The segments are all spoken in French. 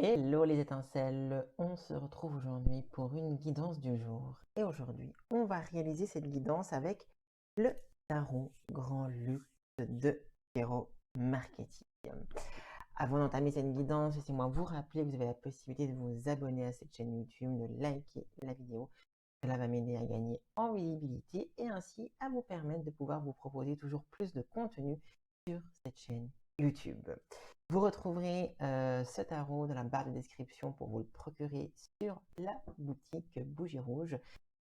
Hello les étincelles, on se retrouve aujourd'hui pour une guidance du jour. Et aujourd'hui, on va réaliser cette guidance avec le tarot Grand Luxe de Tarot Marketing. Avant d'entamer cette guidance, laissez-moi vous rappeler que vous avez la possibilité de vous abonner à cette chaîne YouTube, de liker la vidéo. Cela va m'aider à gagner en visibilité et ainsi à vous permettre de pouvoir vous proposer toujours plus de contenu sur cette chaîne YouTube. Vous retrouverez ce tarot dans la barre de description pour vous le procurer sur la boutique Bougie Rouge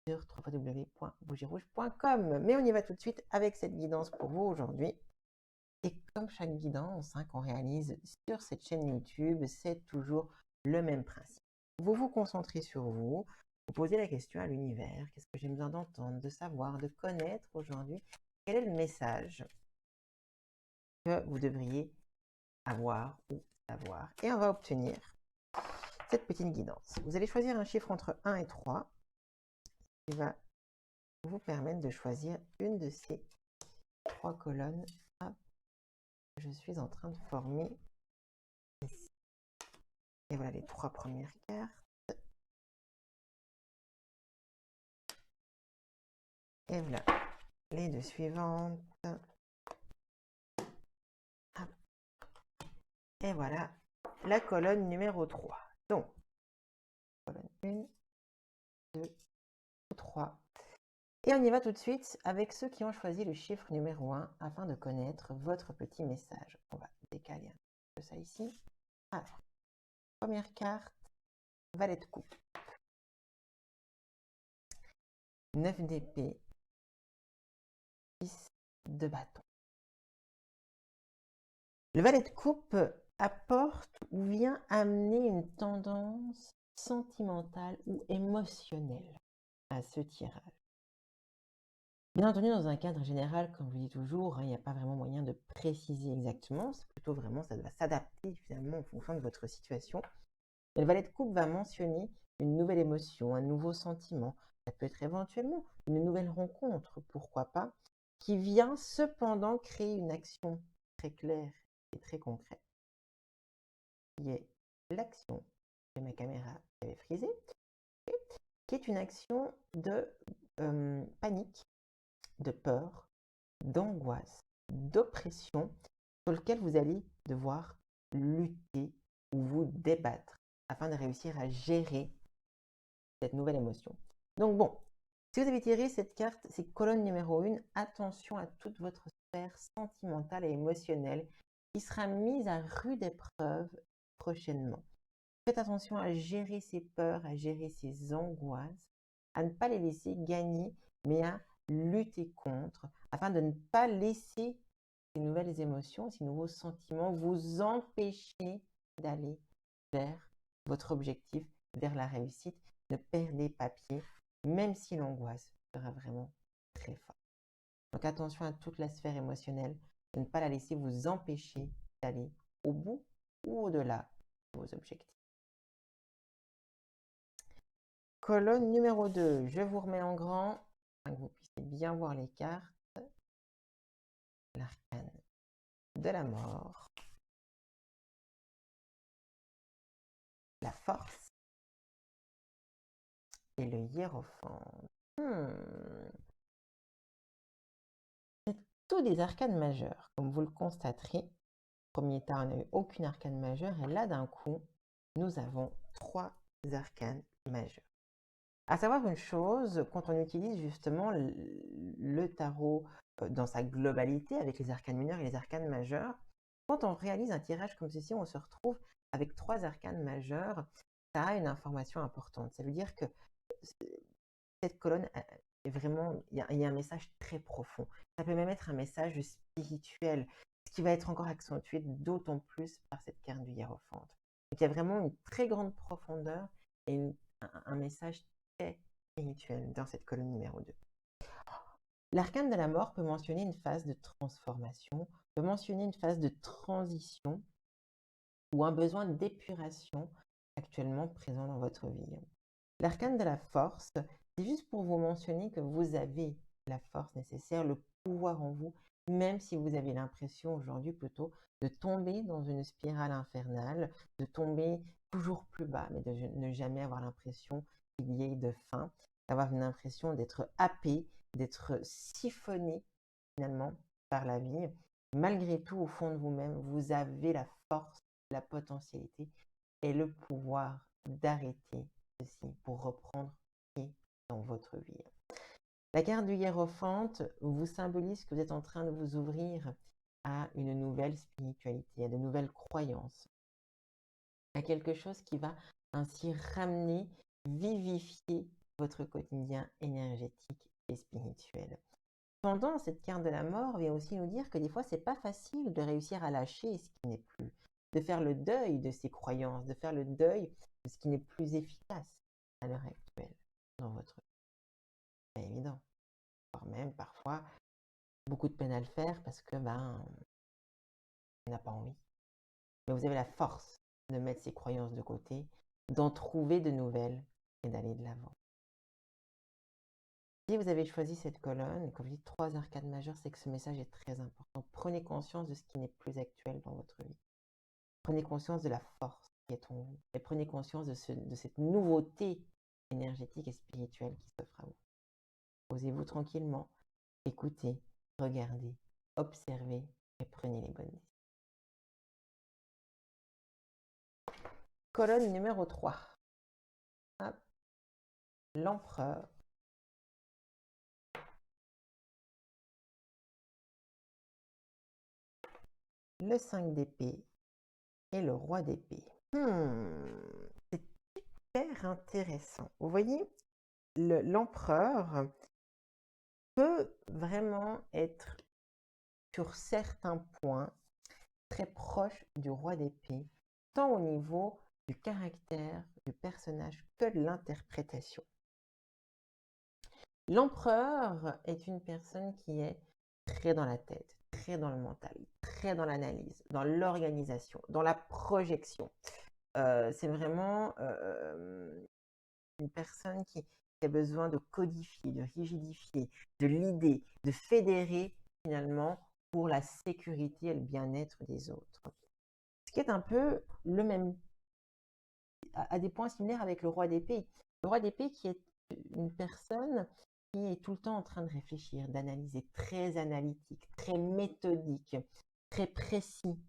sur www.bougierouge.com. Mais on y va tout de suite avec cette guidance pour vous aujourd'hui. Et comme chaque guidance qu'on réalise sur cette chaîne YouTube, c'est toujours le même principe. Vous vous concentrez sur vous, vous posez la question à l'univers, qu'est-ce que j'ai besoin d'entendre, de savoir, de connaître aujourd'hui? Quel est le message que vous devriez avoir ou savoir? Et on va obtenir cette petite guidance. Vous allez choisir un chiffre entre 1 et 3 qui va vous permettre de choisir une de ces 3 colonnes que je suis en train de former ici. Et voilà les 3 premières cartes. Et voilà les 2 suivantes. Et voilà la colonne numéro 3. Donc, colonne 1, 2, 3. Et on y va tout de suite avec ceux qui ont choisi le chiffre numéro 1 afin de connaître votre petit message. On va décaler un peu ça ici. Alors, première carte, valet de coupe. 9 d'épée, 6 de bâton. Le valet de coupe apporte ou vient amener une tendance sentimentale ou émotionnelle à ce tirage. Bien entendu, dans un cadre général, comme je dis toujours, il n'y a pas vraiment moyen de préciser exactement, c'est plutôt vraiment, ça doit s'adapter finalement en fonction de votre situation. Et le valet de coupe va mentionner une nouvelle émotion, un nouveau sentiment, ça peut être éventuellement une nouvelle rencontre, pourquoi pas, qui vient cependant créer une action très claire et très concrète, qui est l'action de ma caméra avait frisé, qui est une action de panique, de peur, d'angoisse, d'oppression sur lequel vous allez devoir lutter ou vous débattre afin de réussir à gérer cette nouvelle émotion. Donc bon, si vous avez tiré cette carte, c'est colonne numéro 1, attention à toute votre sphère sentimentale et émotionnelle qui sera mise à rude épreuve prochainement. Faites attention à gérer ces peurs, à gérer ces angoisses, à ne pas les laisser gagner, mais à lutter contre, afin de ne pas laisser ces nouvelles émotions, ces nouveaux sentiments vous empêcher d'aller vers votre objectif, vers la réussite. Ne perdez pas pied, même si l'angoisse sera vraiment très forte. Donc attention à toute la sphère émotionnelle, de ne pas la laisser vous empêcher d'aller au bout ou au-delà de vos objectifs. Colonne numéro 2, je vous remets en grand, afin que vous puissiez bien voir les cartes. L'arcane de la mort, la force et le hiérophante. C'est tous des arcanes majeures, comme vous le constaterez. Premier temps, on n'a eu aucune arcane majeure, et là, d'un coup, nous avons 3 arcanes majeures. À savoir une chose, quand on utilise justement le tarot dans sa globalité, avec les arcanes mineures et les arcanes majeures, quand on réalise un tirage comme ceci, on se retrouve avec 3 arcanes majeures, ça a une information importante. Ça veut dire que cette colonne est vraiment, il y a un message très profond. Ça peut même être un message spirituel, ce qui va être encore accentué d'autant plus par cette carte du hiérophante. Donc il y a vraiment une très grande profondeur et un message très spirituel dans cette colonne numéro 2. L'arcane de la mort peut mentionner une phase de transformation, peut mentionner une phase de transition ou un besoin d'épuration actuellement présent dans votre vie. L'arcane de la force, c'est juste pour vous mentionner que vous avez la force nécessaire, le pouvoir en vous, même si vous avez l'impression aujourd'hui plutôt de tomber dans une spirale infernale, de tomber toujours bas, mais de ne jamais avoir l'impression qu'il y ait de faim, d'avoir une impression d'être happé, d'être siphonné finalement par la vie. Malgré tout, au fond de vous-même, vous avez la force, la potentialité et le pouvoir d'arrêter ceci pour reprendre pied dans votre vie. La carte du hiérophante vous symbolise que vous êtes en train de vous ouvrir à une nouvelle spiritualité, à de nouvelles croyances, à quelque chose qui va ainsi ramener, vivifier votre quotidien énergétique et spirituel. Cependant, cette carte de la mort vient aussi nous dire que des fois, c'est pas facile de réussir à lâcher ce qui n'est plus, de faire le deuil de ses croyances, de faire le deuil de ce qui n'est plus efficace à l'heure actuelle dans votre vie. C'est pas évident. Voire même parfois beaucoup de peine à le faire parce que on n'a pas envie. Mais vous avez la force de mettre ces croyances de côté, d'en trouver de nouvelles et d'aller de l'avant. Si vous avez choisi cette colonne, comme je dis 3 arcades majeures, c'est que ce message est très important. Prenez conscience de ce qui n'est plus actuel dans votre vie. Prenez conscience de la force qui est en vous. Et prenez conscience de cette nouveauté énergétique et spirituelle qui s'offre à vous. Posez-vous tranquillement, écoutez, regardez, observez et prenez les bonnes décisions. Colonne numéro 3. L'empereur. Le 5 d'épée et le roi d'épée. C'est super intéressant. Vous voyez, l'empereur peut vraiment être sur certains points très proche du roi d'épée, tant au niveau du caractère du personnage que de l'interprétation. L'empereur est une personne qui est très dans la tête, très dans le mental, très dans l'analyse, dans l'organisation, dans la projection. C'est vraiment une personne qui a besoin de codifier, de rigidifier, de l'idée, de fédérer finalement pour la sécurité et le bien-être des autres. Ce qui est un peu le même, à des points similaires avec le roi d'épée. Le roi d'épée qui est une personne qui est tout le temps en train de réfléchir, d'analyser, très analytique, très méthodique, très précis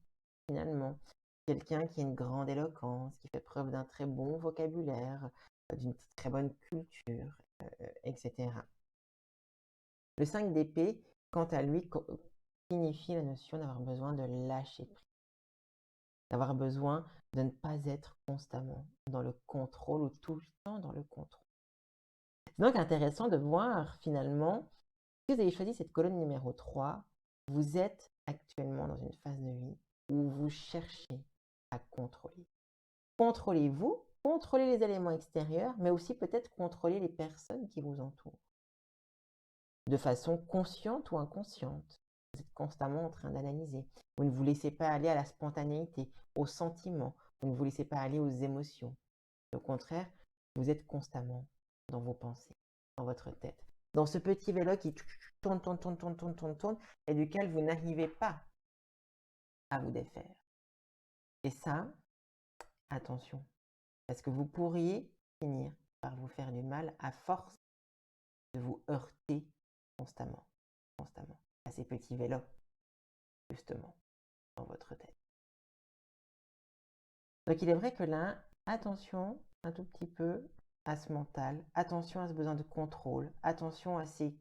finalement. Quelqu'un qui a une grande éloquence, qui fait preuve d'un très bon vocabulaire, d'une très bonne culture, etc. Le 5 d'épée, quant à lui, signifie la notion d'avoir besoin de lâcher prise, d'avoir besoin de ne pas être constamment dans le contrôle ou tout le temps dans le contrôle. C'est donc intéressant de voir finalement, si vous avez choisi cette colonne numéro 3, vous êtes actuellement dans une phase de vie où vous cherchez à contrôler. Contrôlez-vous, contrôlez les éléments extérieurs, mais aussi peut-être contrôler les personnes qui vous entourent. De façon consciente ou inconsciente. Vous êtes constamment en train d'analyser. Vous ne vous laissez pas aller à la spontanéité, aux sentiments. Vous ne vous laissez pas aller aux émotions. Au contraire, vous êtes constamment dans vos pensées, dans votre tête. Dans ce petit vélo qui tourne, tourne, tourne, tourne, tourne, tourne, tourne, et duquel vous n'arrivez pas à vous défaire. Et ça, attention, parce que vous pourriez finir par vous faire du mal à force de vous heurter constamment, à ces petits vélos, justement, dans votre tête. Donc il est vrai que là, attention un tout petit peu à ce mental, attention à ce besoin de contrôle, attention à ces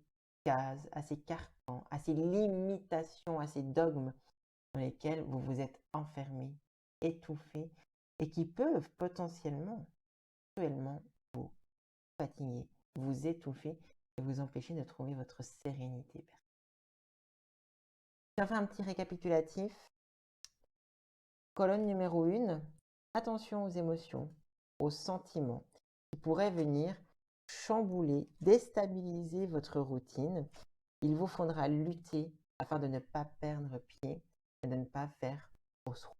cases, à ces carcans, à ces limitations, à ces dogmes dans lesquels vous vous êtes enfermé, étouffé, et qui peuvent potentiellement, cruellement, vous fatiguer, vous étouffer et vous empêcher de trouver votre sérénité. Je vais faire un petit récapitulatif. Colonne numéro 1, attention aux émotions, aux sentiments qui pourraient venir chambouler, déstabiliser votre routine. Il vous faudra lutter afin de ne pas perdre pied et de ne pas faire fausse route.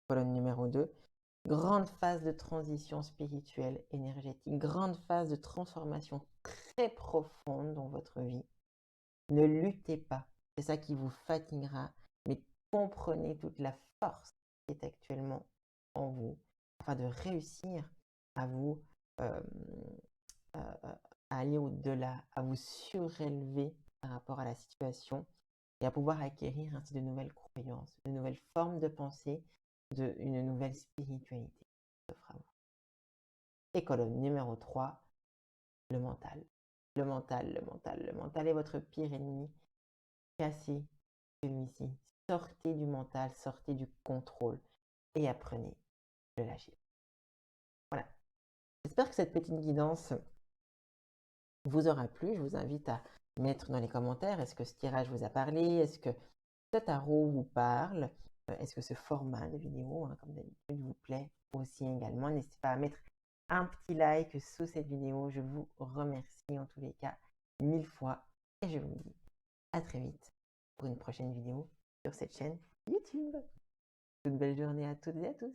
Colonne numéro 2, grande phase de transition spirituelle, énergétique, grande phase de transformation très profonde dans votre vie. Ne luttez pas, c'est ça qui vous fatiguera, mais comprenez toute la force qui est actuellement en vous, fois de réussir à vous à aller au-delà, à vous surélever par rapport à la situation et à pouvoir acquérir ainsi de nouvelles croyances, de nouvelles formes de pensée, une nouvelle spiritualité qui s'offre à vous. Et colonne numéro 3, le mental. Le mental, le mental, le mental est votre pire ennemi. Cassez celui-ci. Sortez du mental, sortez du contrôle et apprenez de lâcher. Voilà. J'espère que cette petite guidance vous aura plu. Je vous invite à mettre dans les commentaires, est-ce que ce tirage vous a parlé? Est-ce que ce tarot vous parle? Est-ce que ce format de vidéo, comme d'habitude, vous plaît aussi également? N'hésitez pas à mettre un petit like sous cette vidéo. Je vous remercie en tous les cas 1000 fois et je vous dis à très vite pour une prochaine vidéo sur cette chaîne YouTube. Toute belle journée à toutes et à tous.